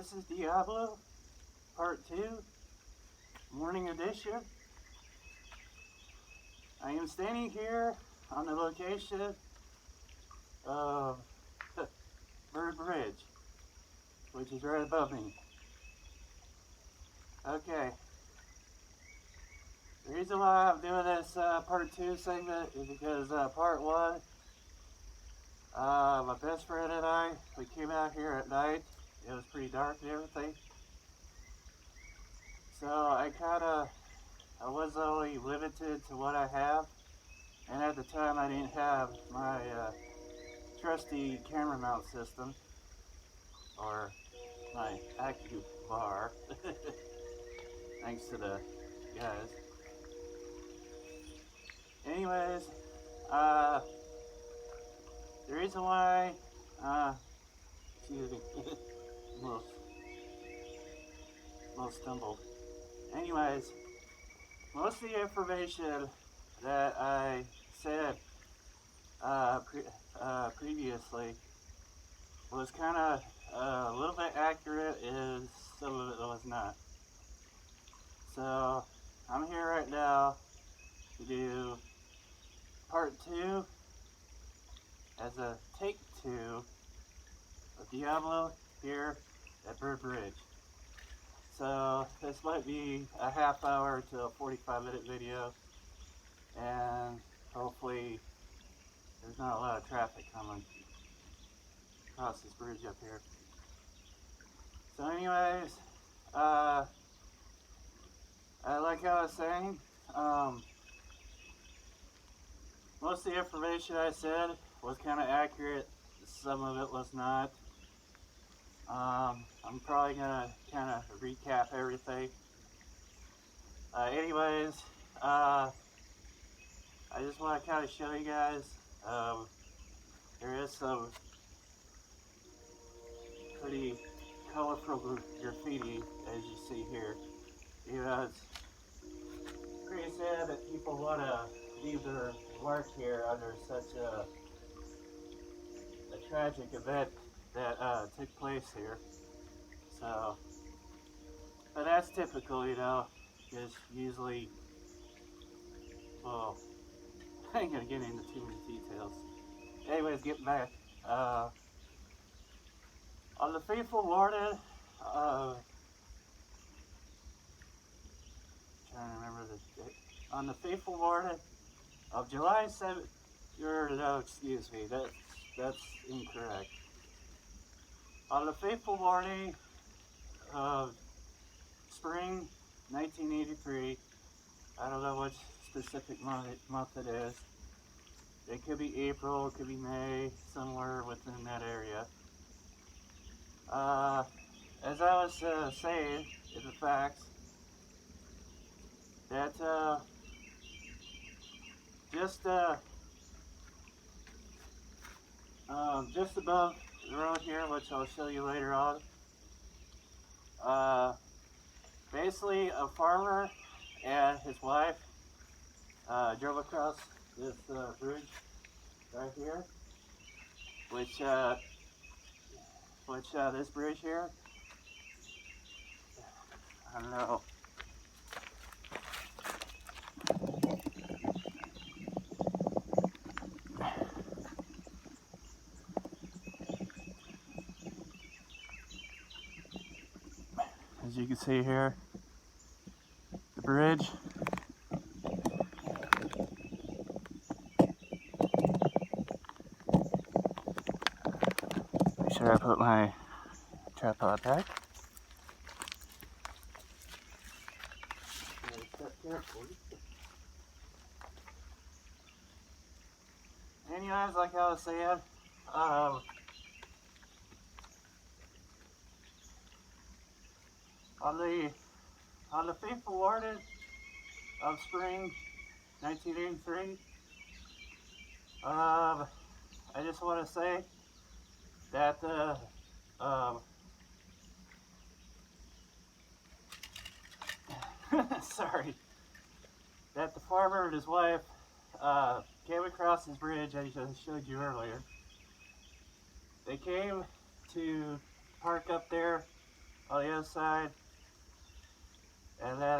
This is Diablo, Part 2, Morning Edition. I am standing here on the location of Bird Bridge, which is right above me. Okay. The reason why I'm doing this Part 2 segment is because Part 1, my best friend and I, we came out here at night. It was pretty dark and everything. So I was only limited to what I have. And at the time I didn't have my trusty camera mount system, or my Acu bar, thanks to the guys. Anyways, the reason why, excuse me, almost stumbled. Anyways, most of the information that I said previously was kind of a little bit accurate, and some of it was not. So I'm here right now to do Part 2 as a take 2 of Diablo here at Bird Bridge. So this might be a half hour to a 45-minute video, and hopefully there's not a lot of traffic coming across this bridge up here. So anyways, like I was saying, most of the information I said was kind of accurate, some of it was not. I'm probably gonna kind of recap everything. Anyways, I just want to kind of show you guys, there is some pretty colorful graffiti, as you see here. You know, it's pretty sad that people want to leave their work here under such a tragic event that took place here. So, but that's typical, you know, because usually, well, I ain't gonna get into too many details. Anyways, getting back, on the fateful morning, trying to remember the date. On the fateful morning of July 7th, no, excuse me, that's incorrect. On the fateful morning of spring 1983, I don't know which specific month it is. It could be April, it could be May, somewhere within that area. As I was saying in the facts, that just above the road here, which I'll show you later on, basically a farmer and his wife drove across this bridge right here, which this bridge here, I don't know. As you can see here, the bridge. Make sure I put my tripod back. Anyways, like I was saying, on the fateful morning of spring 1983, I just want to say that sorry, that the farmer and his wife came across this bridge I just showed you earlier. They came to park up there on the other side. And then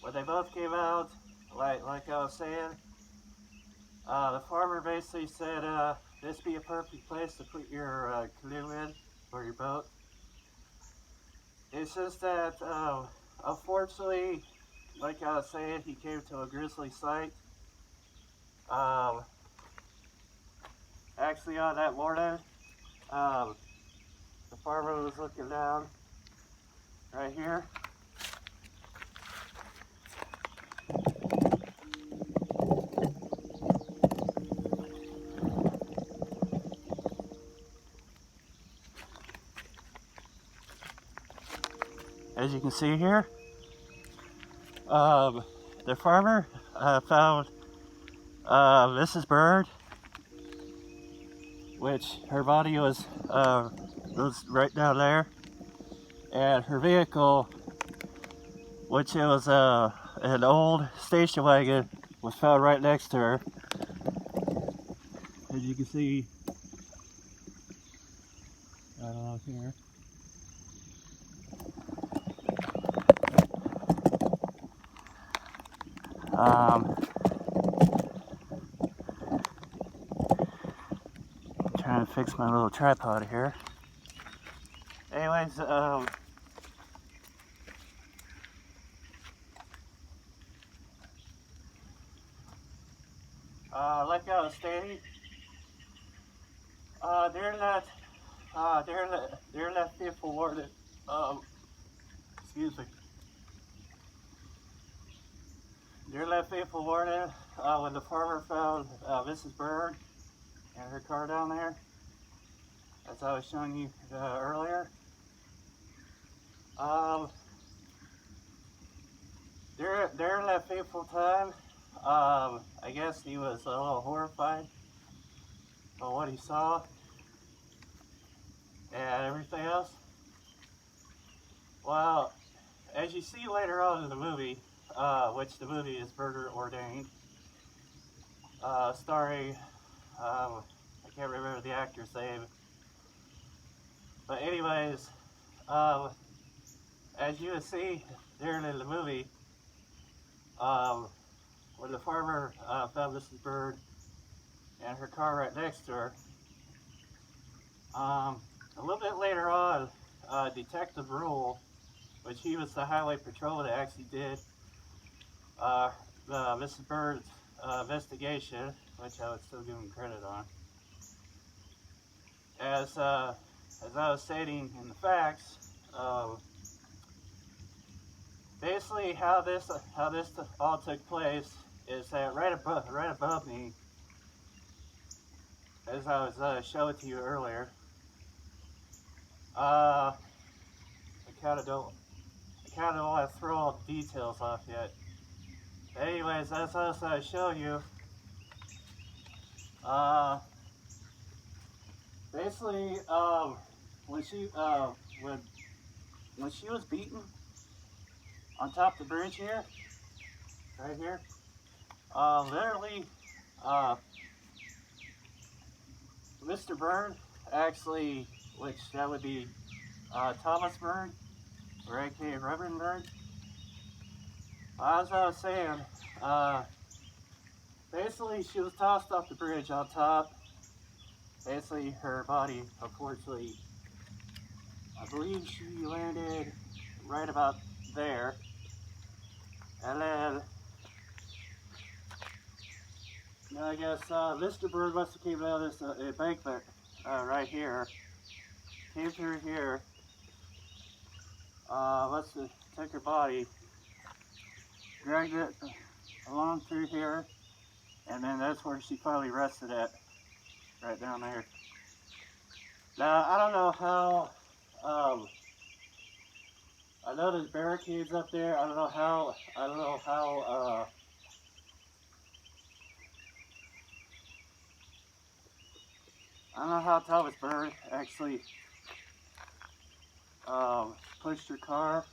when they both came out, like I was saying, the farmer basically said, this be a perfect place to put your canoe in, or your boat. It's just that, unfortunately, like I was saying, he came to a grisly sight. Um, Actually, on that morning, um, the farmer was looking down right here. As you can see here, the farmer found Mrs. Bird, which her body was right down there, and her vehicle, which it was an old station wagon, was found right next to her. As you can see, right along here. I'm trying to fix my little tripod here. Anyways, like I was stating, during that fearful warning, excuse me. During that fateful warning, when the farmer found Mrs. Bird and her car down there, as I was showing you earlier, during that fateful time, I guess he was a little horrified by what he saw and everything else. Well, as you see later on in the movie, which the movie is Murder Ordained, starring, I can't remember the actor's name, but anyways, as you will see during in the movie, when the farmer found Mrs. Bird and her car right next to her, a little bit later on, Detective Rule, which he was the highway patrolman that actually did Mrs. Bird's investigation, which I would still give him credit on. As I was stating in the facts, basically how this all took place is that right above me, as I was showing to you earlier, I kind of don't want to throw all the details off yet. But anyways, as I was showing you, basically, when she was beaten on top of the bridge here, right here, literally, Mr. Byrne actually, which that would be Thomas Byrne, or aka Reverend Byrne. As I was saying, basically she was tossed off the bridge on top. Basically her body, unfortunately, I believe she landed right about there. And then, I guess Mr. Bird must have came down this embankment right here. Came through here. Must have took her body, dragged it along through here, and then that's where she finally rested at, right down there. Now, I don't know how, I know there's barricades up there. I don't know how, Thomas Bird actually pushed her car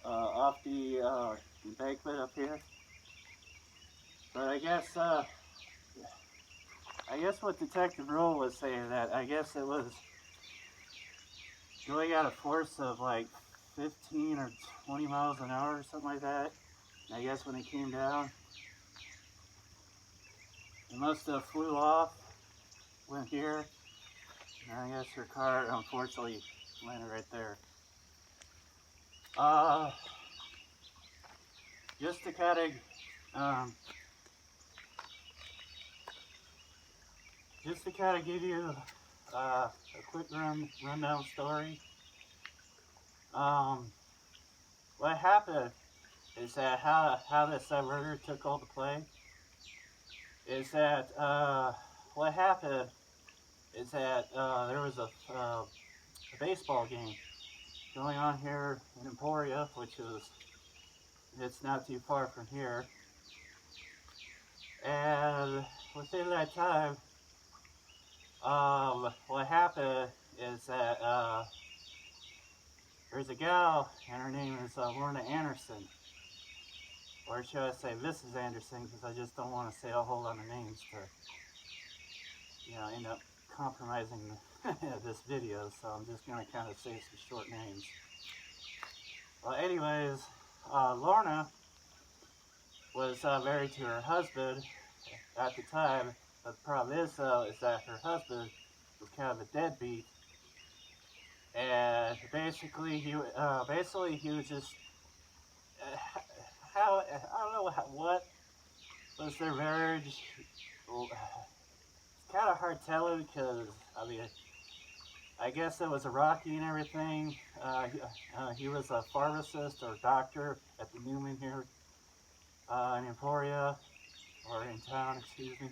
off the embankment up here. But I guess what Detective Rule was saying, that I guess it was going at a force of like 15 or 20 miles an hour or something like that. And I guess when it came down, it must have flew off, went here, and I guess her car unfortunately landed right there. Uh, just to kind of, um, give you a quick rundown story. What happened is that how this murder took all the play is that what happened is that there was a baseball game going on here in Emporia, which it's not too far from here. And within that time, what happened is that there's a gal, and her name is Lorna Anderson, or should I say Mrs. Anderson, because I just don't want to say a whole lot of names to, end up compromising this video. So I'm just gonna kind of say some short names. Well, anyways, Lorna was married to her husband at the time, but the problem is though is that her husband was kind of a deadbeat, and basically he was just how I don't know what was their marriage. It's kind of hard telling because I mean I guess it was a rocky and everything. He was a pharmacist or doctor at the Newman here in Emporia, or in town, excuse me.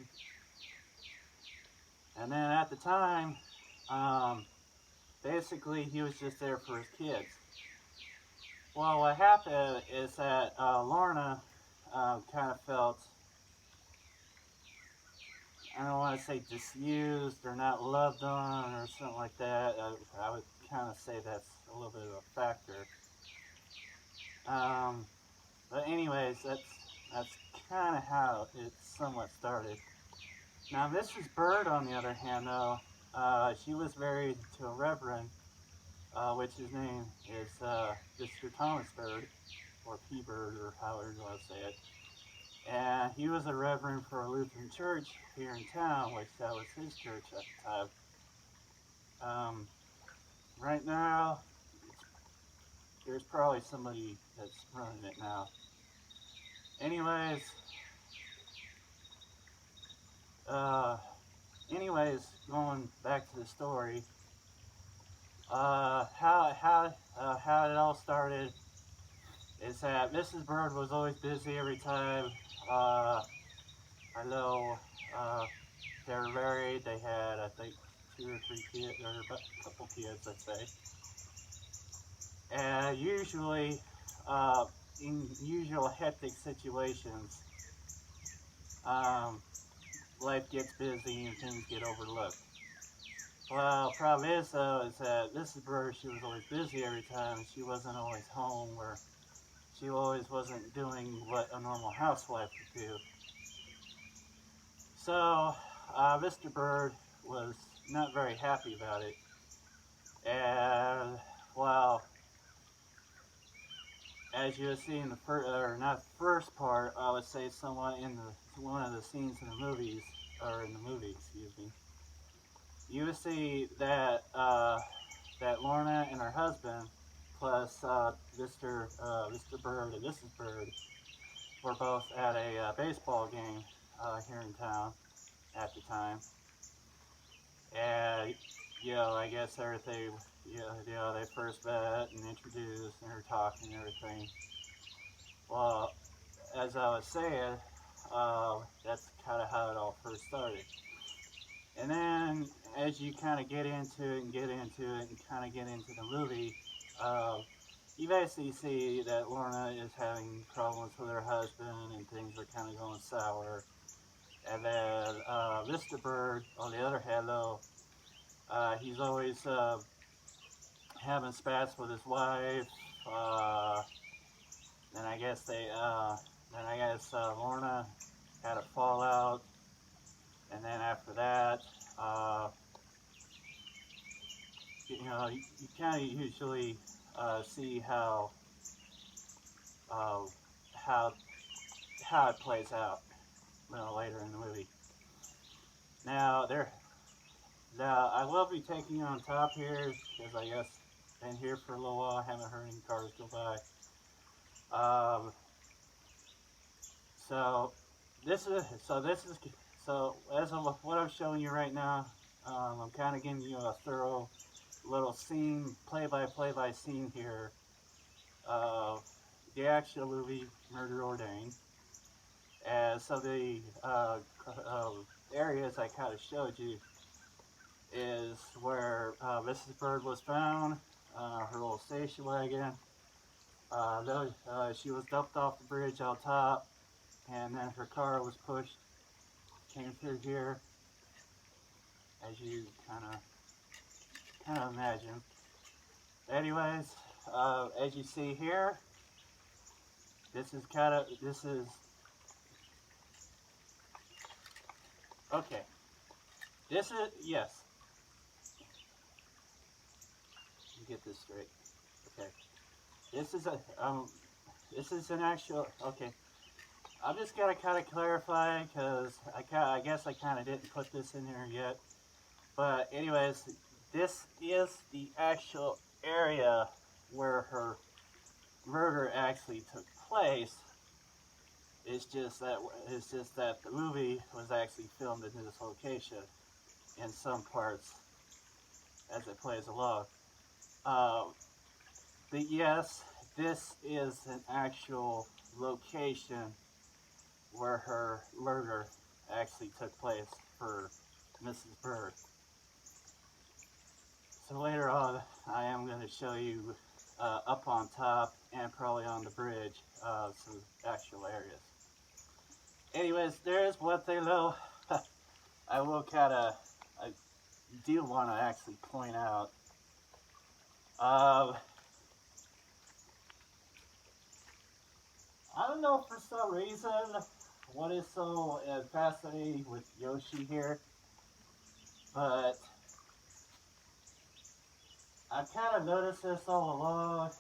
And then at the time, basically he was just there for his kids. Well, what happened is that Lorna kind of felt, I don't want to say disused or not loved on or something like that. I would kind of say that's a little bit of a factor. But anyways, that's kind of how it somewhat started. Now Mrs. Bird, on the other hand, though, she was married to a reverend, which his name is Mr. Thomas Bird, or P. Bird, or however you want to say it. And he was a reverend for a Lutheran church here in town, which that was his church at the time. Right now, there's probably somebody that's running it now. Anyways, going back to the story, how it all started is that Mrs. Bird was always busy every time. I know they were married. They had, I think, 2 or 3 kids, or a couple kids, I'd say. And usually, in usual hectic situations, life gets busy and things get overlooked. Well, problem is though, is that Mrs. Bird, she was always busy every time. She wasn't always home, or she always wasn't doing what a normal housewife would do. So, Mr. Bird was not very happy about it. And, well, as you see in the first part, I would say somewhat in one of the scenes in the movies, or in the movie, excuse me, you would see that that Lorna and her husband, plus Mr. Bird and Mrs. Bird, were both at a baseball game here in town at the time. And, I guess everything, they first met and introduced and were talking and everything. Well, as I was saying, that's kind of how it all first started. And then, as you kind of get into it and kind of get into the movie, you basically see that Lorna is having problems with her husband and things are kind of going sour. And then Mr. Bird, on the other hand, though, he's always having spats with his wife. Then I guess Lorna had a fallout, and then after that, you kind of usually see how uh, how how it plays out, later in the movie. Now now I will be taking you on top here because I guess been here for a little while, haven't heard any cars go by. So so as of what I'm showing you right now, I'm kind of giving you a thorough little scene, play-by-play scene here of the actual movie Murder Ordained. As some of the areas I kind of showed you is where Mrs. Bird was found, her little station wagon. She was dumped off the bridge on top, and then her car was pushed, came through here, as you kind of imagine. Anyways, as you see here, this is okay. This is, yes. Let me get this straight. Okay. This is an actual, okay. I'm just gonna kind of clarify because I guess I kind of didn't put this in here yet. But anyways, this is the actual area where her murder actually took place. It's just that the movie was actually filmed in this location in some parts as it plays along. But yes, this is an actual location where her murder actually took place for Mrs. Bird. So later on, I am going to show you up on top and probably on the bridge some actual areas. Anyways, there's one thing though I do want to actually point out. I don't know, for some reason what is so fascinating with Yoshi here, but I've kind of noticed this all along.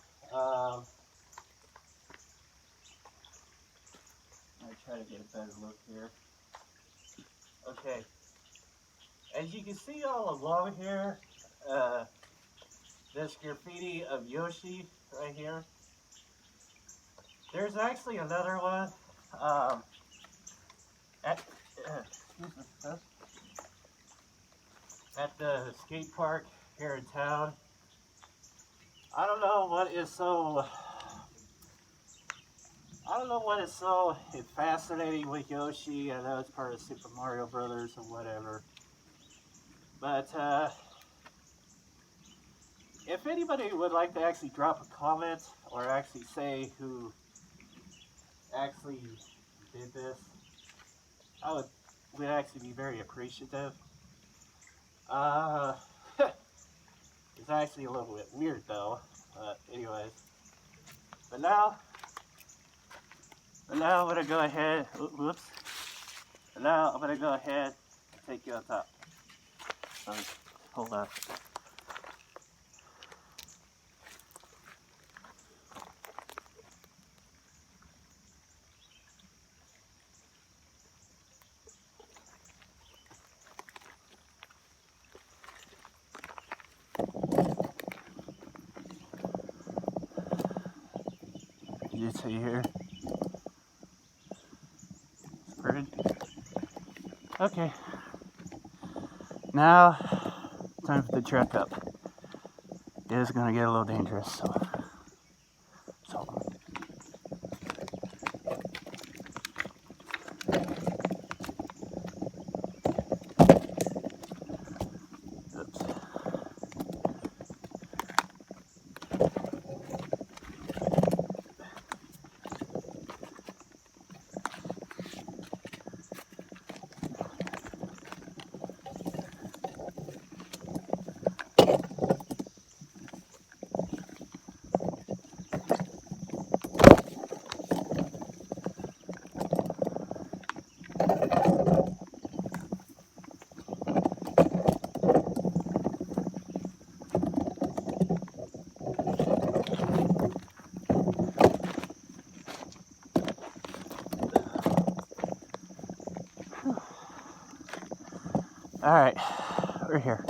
Let me try to get a better look here. Okay, as you can see all along here, this graffiti of Yoshi right here. There's actually another one at the skate park here in town. I don't know what is so fascinating with Yoshi. I know it's part of Super Mario Brothers or whatever, but if anybody would like to actually drop a comment or actually say who actually did this, I would actually be very appreciative. It's actually a little bit weird though, but anyways. But now I'm gonna go ahead, whoops. But now I'm gonna go ahead and take you on top. So, hold on. You see here? Bird. Okay. Now, time for the trek up. It is going to get a little dangerous, so. Alright, we're here.